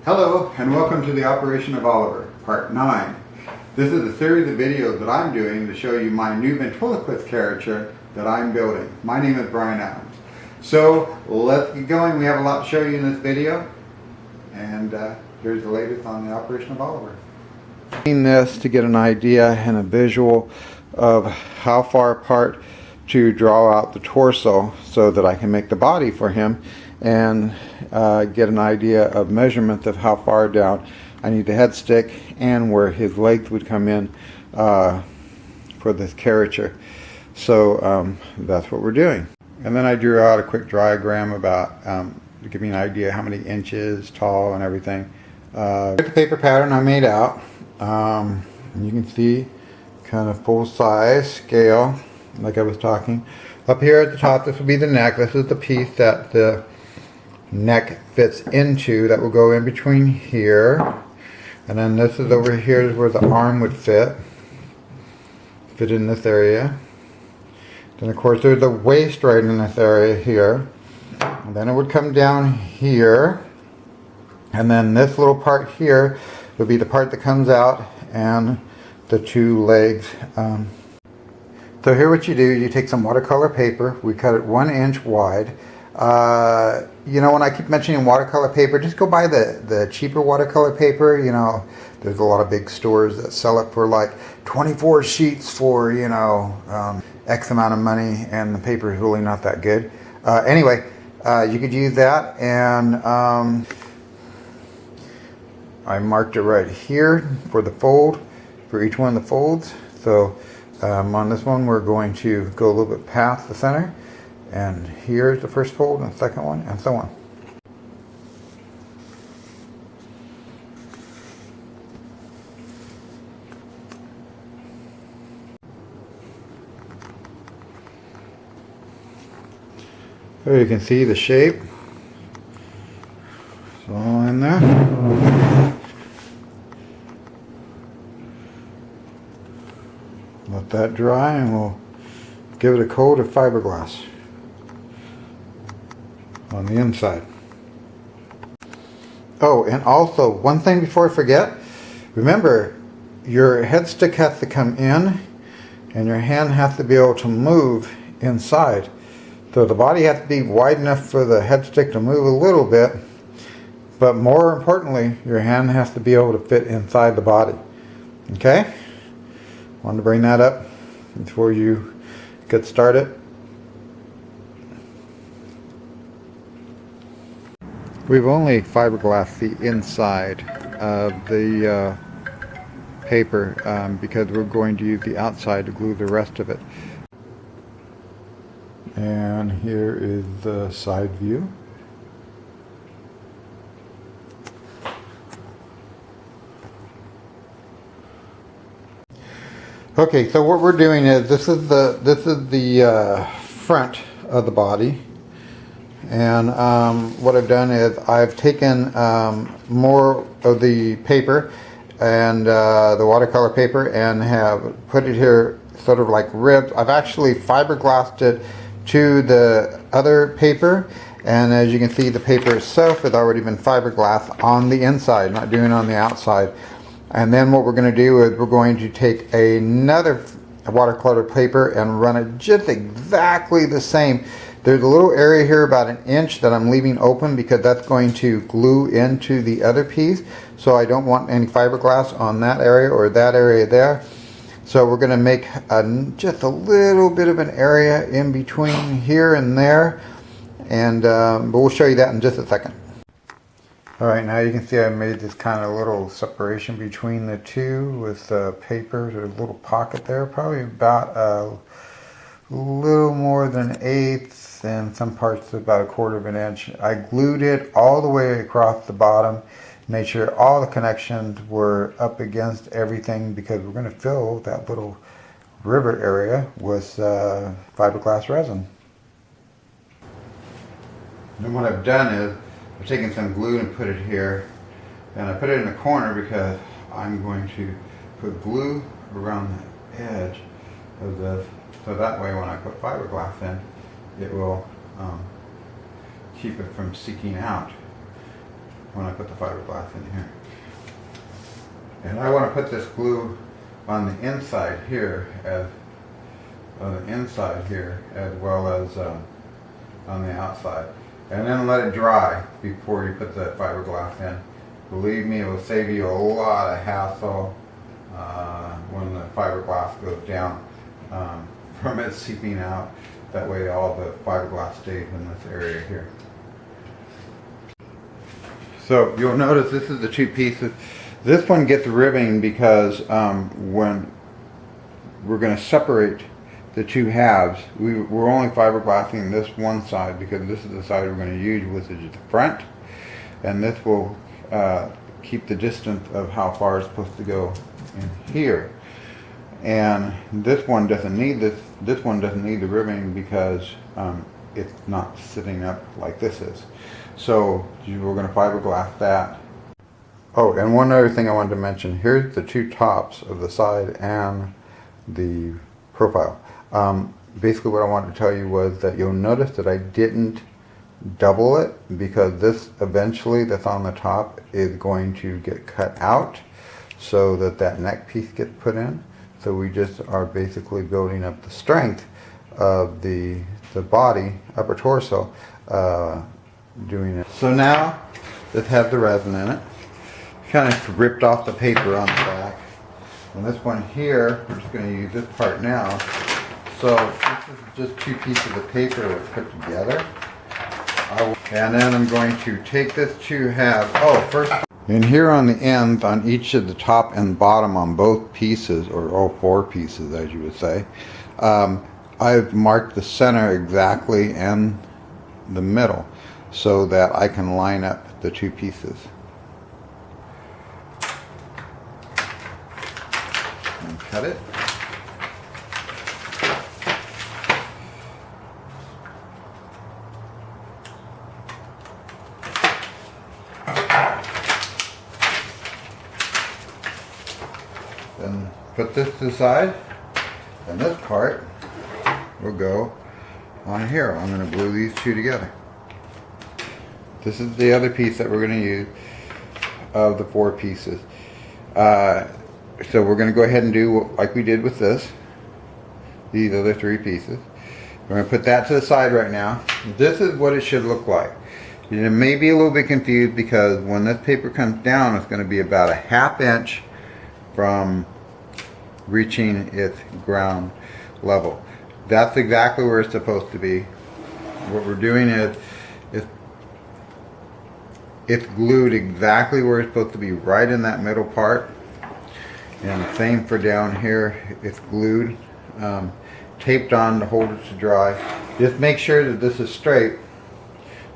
Hello and welcome to the Operation of Oliver, Part 9. This is a series of videos that I'm doing to show you my new ventriloquist character that I'm building. My name is Brian Adams. So let's get going. We have a lot to show you in this video, and here's the latest on the Operation of Oliver. Using this to get an idea and a visual of how far apart to draw out the torso so that I can make the body for him, and get an idea of measurement of how far down I need the head stick and where his legs would come in for this character. So that's what we're doing. And then I drew out a quick diagram about to give me an idea how many inches tall and everything. The paper pattern I made out. You can see kind of full size scale like I was talking. Up here at the top, this will be the neck. This is the piece that the neck fits into, that will go in between here, and then this is over here is where the arm would fit in this area. Then of course there's the waist right in this area here, and then it would come down here, and then this little part here would be the part that comes out, and the two legs. So here what you do, you take some watercolor paper. We cut it 1 inch wide. You know, when I keep mentioning watercolor paper, just go buy the cheaper watercolor paper. You know, there's a lot of big stores that sell it for like 24 sheets for, you know, X amount of money, and the paper is really not that good. Anyway, you could use that, and I marked it right here for the fold, for each one of the folds. So on this one we're going to go a little bit past the center, and here's the first fold and the second one, and so on. There you can see the shape. It's all in there. Let that dry, and we'll give it a coat of fiberglass on the inside. Oh, and also one thing before I forget, remember your head stick has to come in and your hand has to be able to move inside. So the body has to be wide enough for the head stick to move a little bit, but more importantly, your hand has to be able to fit inside the body. Okay? Wanted to bring that up before you get started. We've only fiberglassed the inside of the paper because we're going to use the outside to glue the rest of it. And here is the side view. Okay, so what we're doing is this is the front of the body, and what I've done is I've taken more of the paper and the watercolor paper and have put it here sort of like ribs. I've actually fiberglassed it to the other paper, and as you can see, the paper itself has already been fiberglassed on the inside, not doing it on the outside. And then what we're going to do is we're going to take another watercolor paper and run it just exactly the same. There's a little area here about 1 inch that I'm leaving open because that's going to glue into the other piece. So I don't want any fiberglass on that area or that area there. So we're going to make just a little bit of an area in between here and there. And but we'll show you that in just a second. Alright, now you can see I made this kind of little separation between the two with paper. There's a little pocket there, probably about a little more than 1/8, and some parts about 1/4 of an inch. I glued it all the way across the bottom, made sure all the connections were up against everything because we're going to fill that little river area with fiberglass resin. And what I've done is I've taken some glue and put it here, and I put it in the corner because I'm going to put glue around the edge of this, so that way when I put fiberglass in, it will keep it from seeking out. when I put the fiberglass in here. And I want to put this glue on the inside here as well as on the outside, and then let it dry before you put the fiberglass in. Believe me, it will save you a lot of hassle when the fiberglass goes down from it seeping out. That way all the fiberglass stays in this area here. So you'll notice this is the two pieces. This one gets ribbing because when we're going to separate the two halves, we're only fiberglassing this one side because this is the side we're going to use, which is the front, and this will keep the distance of how far it's supposed to go in here. And this one doesn't need this one doesn't need the ribbing because it's not sitting up like this is. So we're going to fiberglass that. Oh, and one other thing I wanted to mention, here's the two tops of the side and the profile. Basically what I wanted to tell you was that you'll notice that I didn't double it because this eventually that's on the top is going to get cut out so that neck piece gets put in. So we just are basically building up the strength of the body, upper torso, doing it. So now this has the resin in it. Kind of ripped off the paper on the back. And this one here, we're just going to use this part now. So this is just two pieces of paper that are put together. And then I'm going to take this two halves. Oh, first, and here on the ends, on each of the top and bottom on both pieces, or all four pieces as you would say, I've marked the center exactly and the middle so that I can line up the two pieces. And cut it. Then put this to the side, and this part will go on here. I'm going to glue these two together. This is the other piece that we're going to use of the four pieces. So we're going to go ahead and do like we did with this, these other three pieces. We're going to put that to the side right now. This is what it should look like. You may be a little bit confused because when this paper comes down, it's going to be about a ½ inch from reaching its ground level. That's exactly where it's supposed to be. What we're doing is it's glued exactly where it's supposed to be, right in that middle part. And same for down here, it's glued, taped on to hold it to dry. Just make sure that this is straight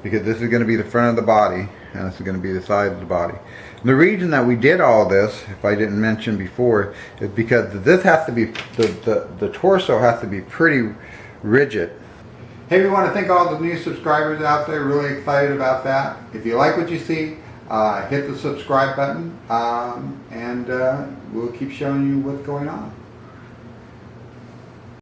because this is going to be the front of the body and this is going to be the side of the body. And the reason that we did all this, if I didn't mention before, is because this has to be, the torso has to be pretty rigid. Hey, we want to thank all the new subscribers out there, really excited about that. If you like what you see, hit the subscribe button and we'll keep showing you what's going on.